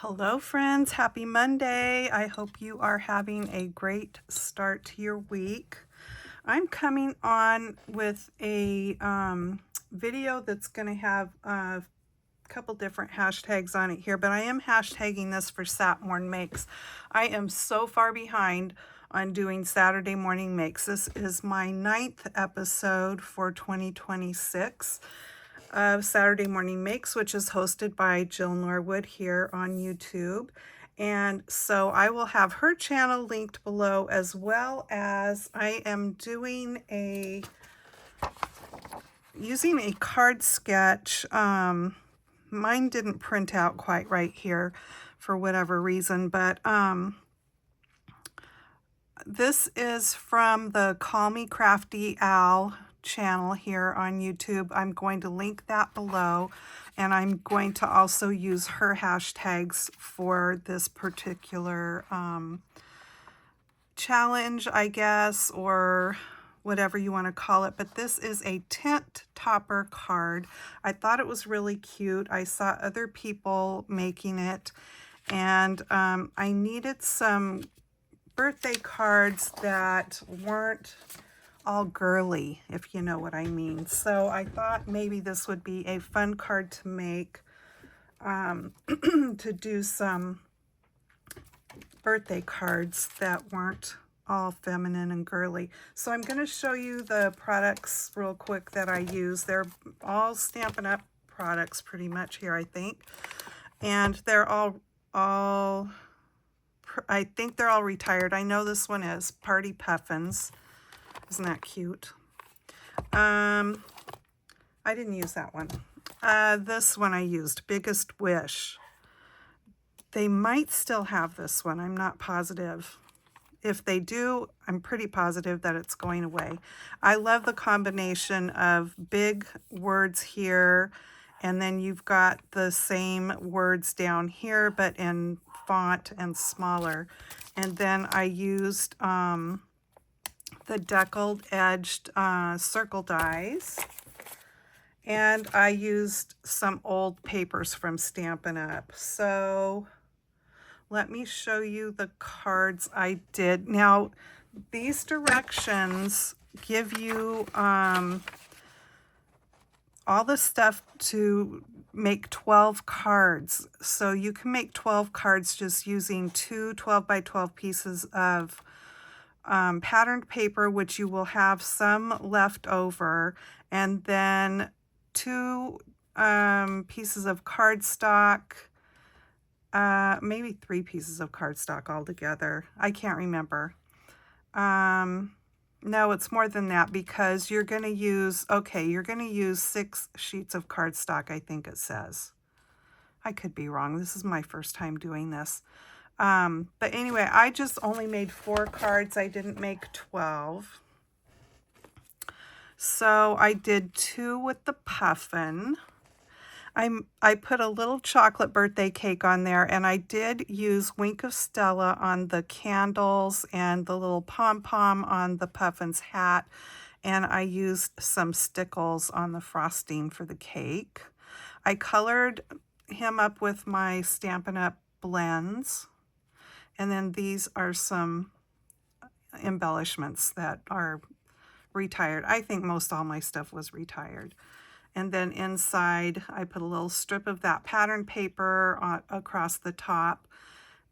Hello friends, happy Monday. I hope you are having a great start to your week. I'm coming on with a video that's going to have a couple different hashtags on it here, but I am hashtagging this for Sat Morn Makes. I am so far behind on doing Saturday morning makes. This is my 9th episode for 2026. Of Saturday Morning Makes, which is hosted by Jill Norwood here on YouTube. And so I will have her channel linked below, as well as I am doing using a card sketch. Mine didn't print out quite right here for whatever reason, but this is from the Call Me Crafty Owl channel here on YouTube. I'm going to link that below, and I'm going to also use her hashtags for this particular challenge, I guess, or whatever you want to call it. But this is a tent topper card. I thought it was really cute. I saw other people making it, and I needed some birthday cards that weren't all girly, if you know what I mean. So I thought maybe this would be a fun card to make, to do some birthday cards that weren't all feminine and girly. So I'm going to show you the products real quick that I use. They're all Stampin' Up products pretty much here, I think. And they're all I think they're all retired. I know this one is Party Puffins. Isn't that cute? I didn't use that one. This one I used, Biggest Wish. They might still have this one. I'm not positive. If they do, I'm pretty positive that it's going away. I love the combination of big words here, and then you've got the same words down here, but in font and smaller. And then I used the deckled edged circle dies, and I used some old papers from Stampin' Up. So let me show you the cards I did. Now these directions give you all the stuff to make 12 cards. So you can make 12 cards just using two 12 by 12 pieces of patterned paper, which you will have some left over, and then two pieces of cardstock, maybe 3 pieces of cardstock altogether. I can't remember. No, it's more than that, because you're going to use, you're going to use 6 sheets of cardstock, I think it says. I could be wrong. This is my first time doing this. But anyway, I just only made 4 cards. I didn't make 12. So I did 2 with the puffin. I put a little chocolate birthday cake on there, and I did use Wink of Stella on the candles and the little pom-pom on the puffin's hat, and I used some stickles on the frosting for the cake. I colored him up with my Stampin' Up blends. And then these are some embellishments that are retired. I think most all my stuff was retired. And then inside, I put a little strip of that pattern paper across the top.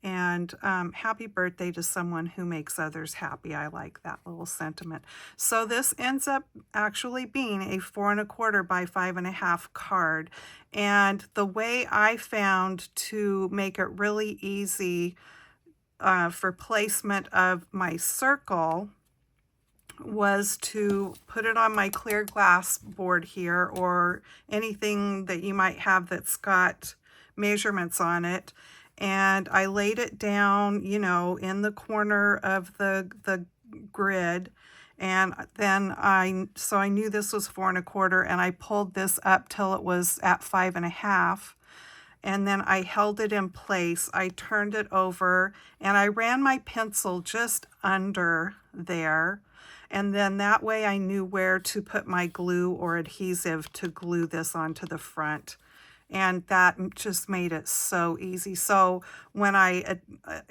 And happy birthday to someone who makes others happy. I like that little sentiment. So this ends up actually being a 4 1/4 by 5 1/2 card. And the way I found to make it really easy for placement of my circle was to put it on my clear glass board here, or anything that you might have that's got measurements on it. And I laid it down, you know, in the corner of the grid. And then I knew this was 4 1/4, and I pulled this up till it was at 5 1/2. And then I held it in place. I turned it over, and I ran my pencil just under there. And then that way I knew where to put my glue or adhesive to glue this onto the front. and that just made it so easy. So when I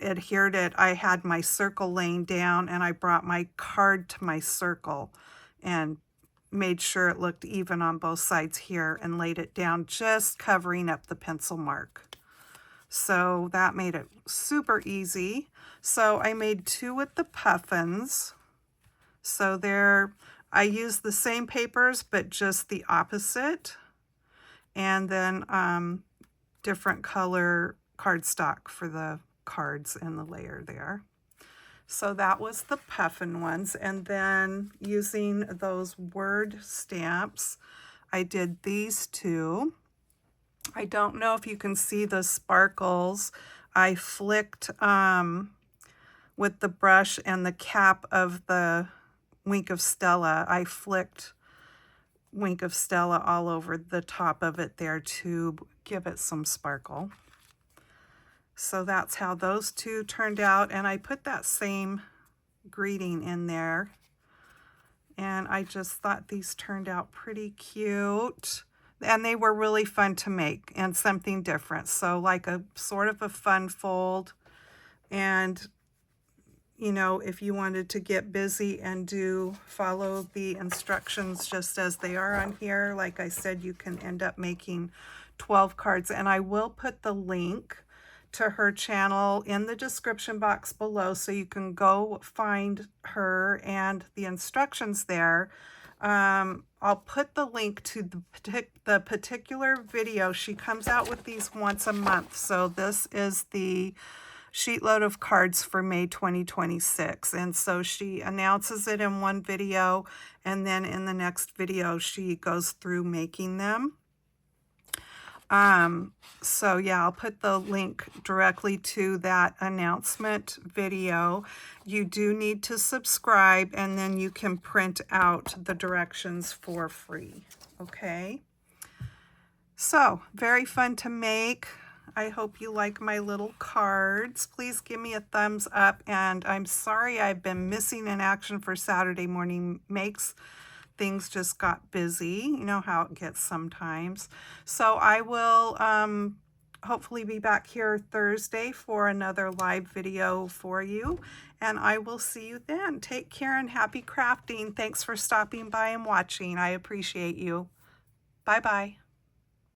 adhered it, I had my circle laying down, and I brought my card to my circle and made sure it looked even on both sides here and laid it down, just covering up the pencil mark. So that made it super easy. So I made 2 with the puffins. So I used the same papers, but just the opposite. And then different color cardstock for the cards in the layer there. So that was the puffin ones. And then using those word stamps, I did these 2. I don't know if you can see the sparkles. I flicked with the brush and the cap of the Wink of Stella. I flicked Wink of Stella all over the top of it there to give it some sparkle. So that's how those 2 turned out, and I put that same greeting in there, and I just thought these turned out pretty cute, and they were really fun to make and something different. So like a sort of a fun fold, and you know, if you wanted to get busy and follow the instructions just as they are on here, like I said, you can end up making 12 cards. And I will put the link to her channel in the description box below, so you can go find her and the instructions there. I'll put the link to the particular video. She comes out with these once a month. So this is the sheet load of cards for May 2026. And so she announces it in one video, and then in the next video she goes through making them. So yeah, I'll put the link directly to that announcement video. You do need to subscribe, and then you can print out the directions for free. Okay. So very fun to make. I hope you like my little cards. Please give me a thumbs up, and I'm sorry I've been missing in action for Saturday morning makes. Things just got busy. You know how it gets sometimes. So I will hopefully be back here Thursday for another live video for you, and I will see you then. Take care and happy crafting. Thanks for stopping by and watching. I appreciate you. Bye-bye.